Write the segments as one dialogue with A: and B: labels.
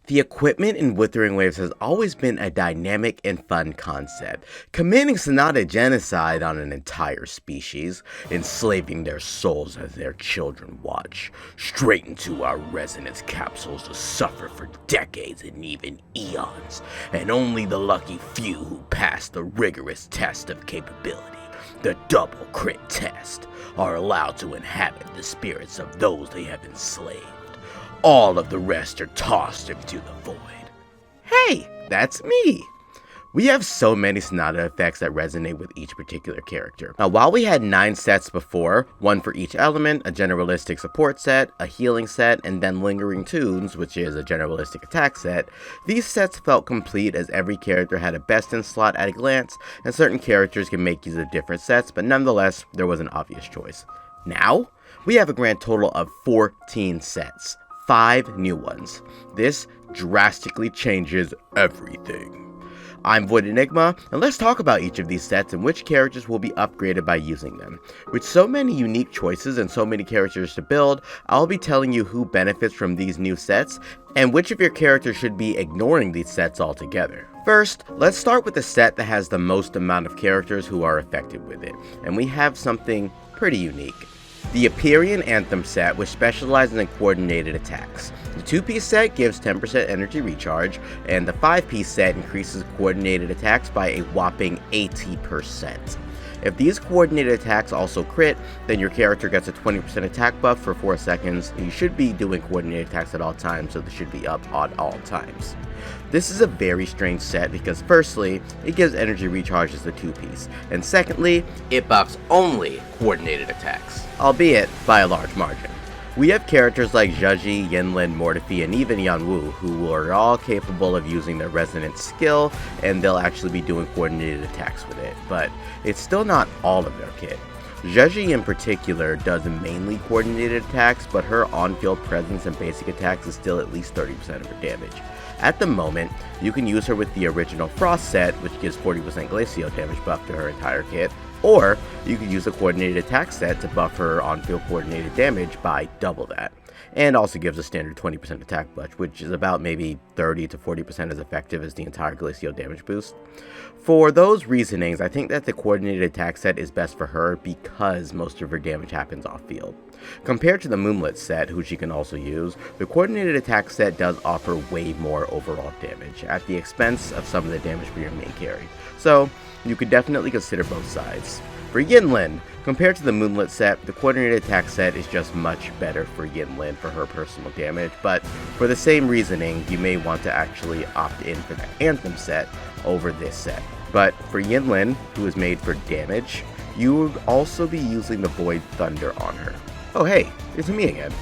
A: The equipment in Wuthering Waves has always been a dynamic and fun concept, committing Sonata genocide on an entire species, enslaving their souls as their children watch, straight into our resonance capsules to suffer for decades and even eons, and only the lucky few who pass the rigorous test of capability, the double crit test, are allowed to inhabit the spirits of those they have enslaved. All of the rest are tossed into the void. Hey, that's me! We have so many Sonata effects that resonate with each particular character. Now, while we had 9 sets before, one for each element, a generalistic support set, a healing set, and then lingering tunes, which is a generalistic attack set, these sets felt complete as every character had a best in slot at a glance, and certain characters can make use of different sets, but nonetheless, there was an obvious choice. Now, we have a grand total of 14 sets. 5 new ones. This drastically changes everything. I'm Void Enigma, and let's talk about each of these sets and which characters will be upgraded by using them. With so many unique choices and so many characters to build, I'll be telling you who benefits from these new sets, and which of your characters should be ignoring these sets altogether. First, let's start with the set that has the most amount of characters who are affected with it, and we have something pretty unique. The Empyrean Anthem set, which specializes in coordinated attacks. The 2-piece set gives 10% energy recharge, and the 5-piece set increases coordinated attacks by a whopping 80%. If these coordinated attacks also crit, then your character gets a 20% attack buff for 4 seconds, and you should be doing coordinated attacks at all times, so this should be up at all times. This is a very strange set because firstly, it gives energy recharge as the 2-piece, and secondly, it buffs only coordinated attacks, albeit by a large margin. We have characters like Zheji, Yinlin, Mortefi, and even Yanwu, who are all capable of using their resonance skill, and they'll actually be doing coordinated attacks with it, but it's still not all of their kit. Zheji in particular does mainly coordinated attacks, but her on-field presence and basic attacks is still at least 30% of her damage. At the moment, you can use her with the original Frost set, which gives 40% Glacial damage buff to her entire kit, or you could use a coordinated attack set to buff her on-field coordinated damage by double that, and also gives a standard 20% attack buff, which is about maybe 30 to 40% as effective as the entire Glacial damage boost. For those reasonings, I think that the coordinated attack set is best for her because most of her damage happens off-field. Compared to the Moonlit set, who she can also use, the coordinated attack set does offer way more overall damage, at the expense of some of the damage for your main carry. So, you could definitely consider both sides. For Yinlin, compared to the Moonlit set, the coordinated attack set is just much better for Yinlin for her personal damage, but for the same reasoning, you may want to actually opt in for the Anthem set over this set. But for Yinlin, who is made for damage, you would also be using the Void Thunder on her. Oh hey, it's me again.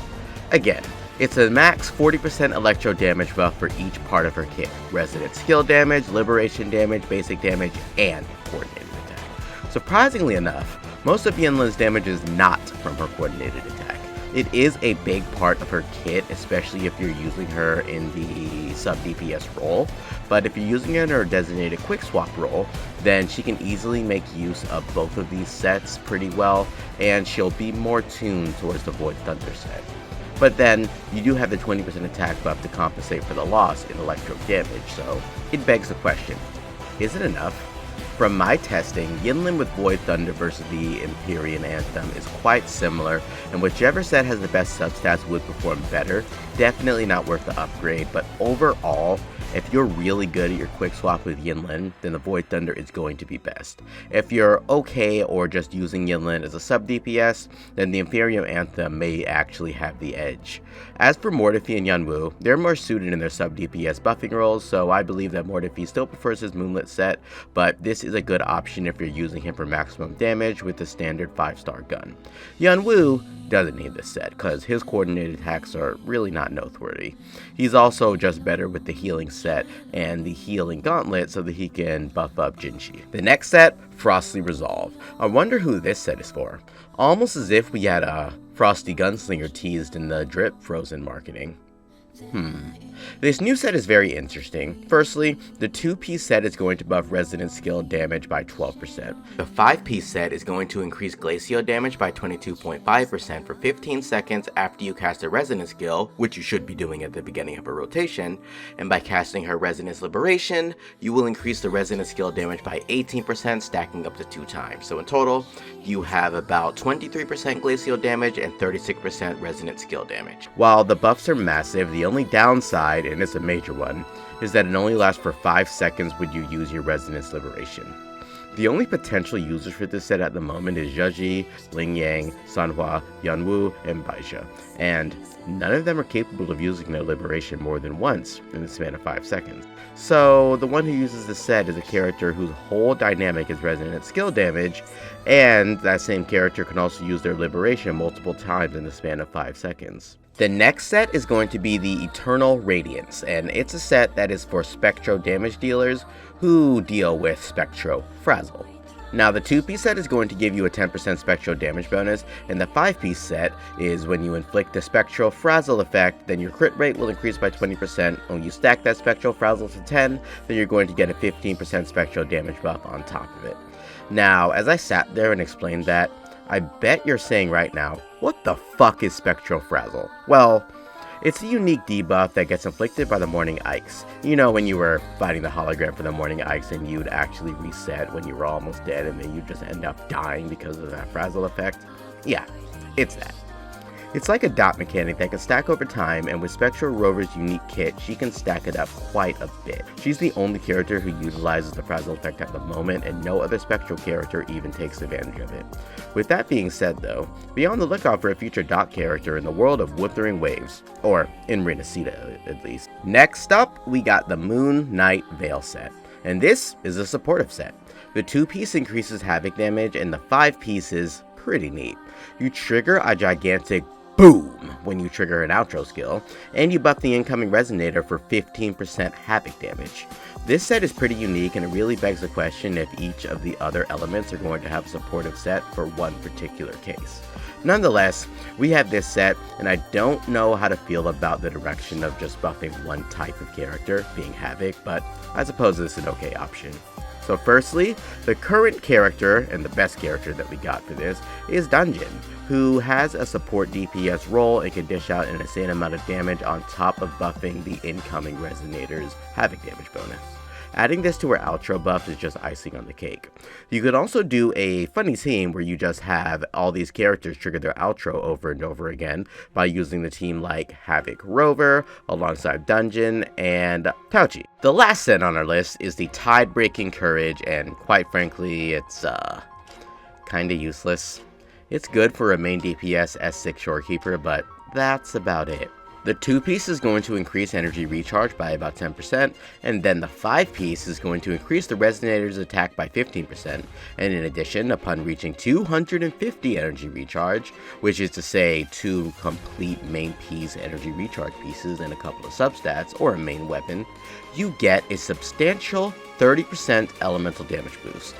A: Again, it's a max 40% electro damage buff for each part of her kit. Resident skill damage, liberation damage, basic damage, and coordinated attack. Surprisingly enough, most of Yinlin's damage is not from her coordinated attack. It is a big part of her kit, especially if you're using her in the sub-DPS role, but if you're using her in her designated quick swap role, then she can easily make use of both of these sets pretty well, and she'll be more tuned towards the Void Thunder set. But then, you do have the 20% attack buff to compensate for the loss in electro damage, so it begs the question, is it enough? From my testing, Yinlin with Void Thunder versus the Empyrean Anthem is quite similar, and whichever set has the best substats would perform better. Definitely not worth the upgrade, but overall, if you're really good at your quick swap with Yinlin, then the Void Thunder is going to be best. If you're okay or just using Yinlin as a sub DPS, then the Empyrean Anthem may actually have the edge. As for Mortefi and Yanwu, they're more suited in their sub DPS buffing roles, so I believe that Mortefi still prefers his Moonlit set, but this is a good option if you're using him for maximum damage with the standard 5-star gun. Yanwu doesn't need this set, because his coordinated attacks are really not noteworthy. He's also just better with the healing set and the healing gauntlet so that he can buff up Jinshi. The next set, Frostly Resolve. I wonder who this set is for. Almost as if we had a Frosty Gunslinger teased in the Drip Frozen marketing. This new set is very interesting. Firstly, the 2-piece set is going to buff resonant skill damage by 12%. The 5-piece set is going to increase glacial damage by 22.5% for 15 seconds after you cast a resonant skill, which you should be doing at the beginning of a rotation, and by casting her Resonance Liberation, you will increase the resonant skill damage by 18%, stacking up to 2 times. So in total, you have about 23% glacial damage and 36% resonant skill damage. While the buffs are massive, the only downside, and it's a major one, is that it only lasts for 5 seconds when you use your Resonance Liberation. The only potential users for this set at the moment is Zheji, Lingyang, Sanhua, Yanwu, and Baisha, and none of them are capable of using their liberation more than once in the span of 5 seconds. So the one who uses this set is a character whose whole dynamic is resonant skill damage, and that same character can also use their liberation multiple times in the span of 5 seconds. The next set is going to be the Eternal Radiance, and it's a set that is for Spectro damage dealers who deal with Spectro Frazzle. Now the 2-piece set is going to give you a 10% Spectral damage bonus, and the 5-piece set is when you inflict the Spectral Frazzle effect, then your crit rate will increase by 20%. When you stack that Spectral Frazzle to 10, then you're going to get a 15% Spectral damage buff on top of it. Now, as I sat there and explained that, I bet you're saying right now, what the fuck is Spectral Frazzle? Well, it's a unique debuff that gets inflicted by the Morning Ikes. You know, when you were fighting the hologram for the Morning Ikes and you'd actually reset when you were almost dead and then you'd just end up dying because of that Frazzle effect? Yeah, it's that. It's like a dot mechanic that can stack over time, and with Spectral Rover's unique kit, she can stack it up quite a bit. She's the only character who utilizes the Frazzle effect at the moment, and no other Spectral character even takes advantage of it. With that being said though, be on the lookout for a future dot character in the world of Wuthering Waves, or in Renacita at least. Next up, we got the Moon Knight Veil set, and this is a supportive set. The 2-piece increases havoc damage, and the 5-piece is pretty neat. You trigger a gigantic boom when you trigger an outro skill, and you buff the incoming resonator for 15% havoc damage. This set is pretty unique, and it really begs the question if each of the other elements are going to have a supportive set for one particular case. Nonetheless, we have this set, and I don't know how to feel about the direction of just buffing one type of character, being Havoc, but I suppose this is an okay option. So firstly, the current character, and the best character that we got for this, is Dungeon, who has a support DPS role and can dish out an insane amount of damage on top of buffing the incoming Resonator's Havoc damage bonus. Adding this to her outro buff is just icing on the cake. You could also do a funny team where you just have all these characters trigger their outro over and over again by using the team like Havoc Rover alongside Dungeon and Tauchi. The last set on our list is the Tidebreaking Courage, and quite frankly, it's kinda useless. It's good for a main DPS S6 Shorekeeper, but that's about it. The 2-piece is going to increase energy recharge by about 10%, and then the 5-piece is going to increase the Resonator's attack by 15%, and in addition, upon reaching 250 energy recharge, which is to say 2 complete main piece energy recharge pieces and a couple of substats, or a main weapon, you get a substantial 30% elemental damage boost.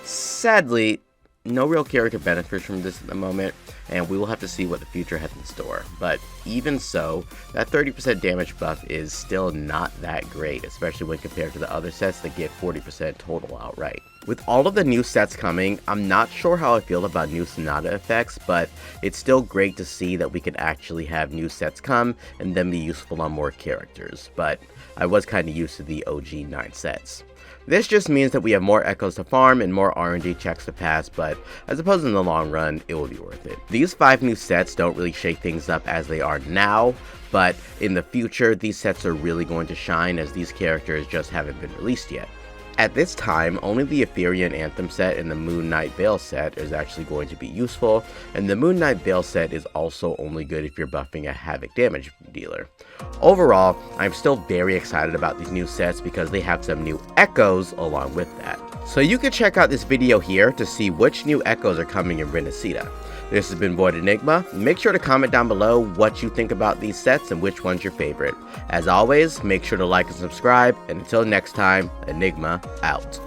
A: Sadly, no real character benefits from this at the moment, and we will have to see what the future has in store. But even so, that 30% damage buff is still not that great, especially when compared to the other sets that get 40% total outright. With all of the new sets coming, I'm not sure how I feel about new Sonata effects, but it's still great to see that we can actually have new sets come and then be useful on more characters. But I was kinda used to the OG 9 sets. This just means that we have more echoes to farm and more RNG checks to pass, but I suppose in the long run, it will be worth it. These 5 new sets don't really shake things up as they are now, but in the future, these sets are really going to shine as these characters just haven't been released yet. At this time, only the Empyrean Anthem set and the Moon Knight Veil set is actually going to be useful, and the Moon Knight Veil set is also only good if you're buffing a Havoc damage dealer. Overall, I'm still very excited about these new sets because they have some new echoes along with that. So you can check out this video here to see which new echoes are coming in Renacita. This has been Void Enigma. Make sure to comment down below what you think about these sets and which one's your favorite. As always, make sure to like and subscribe, and until next time, Enigma out.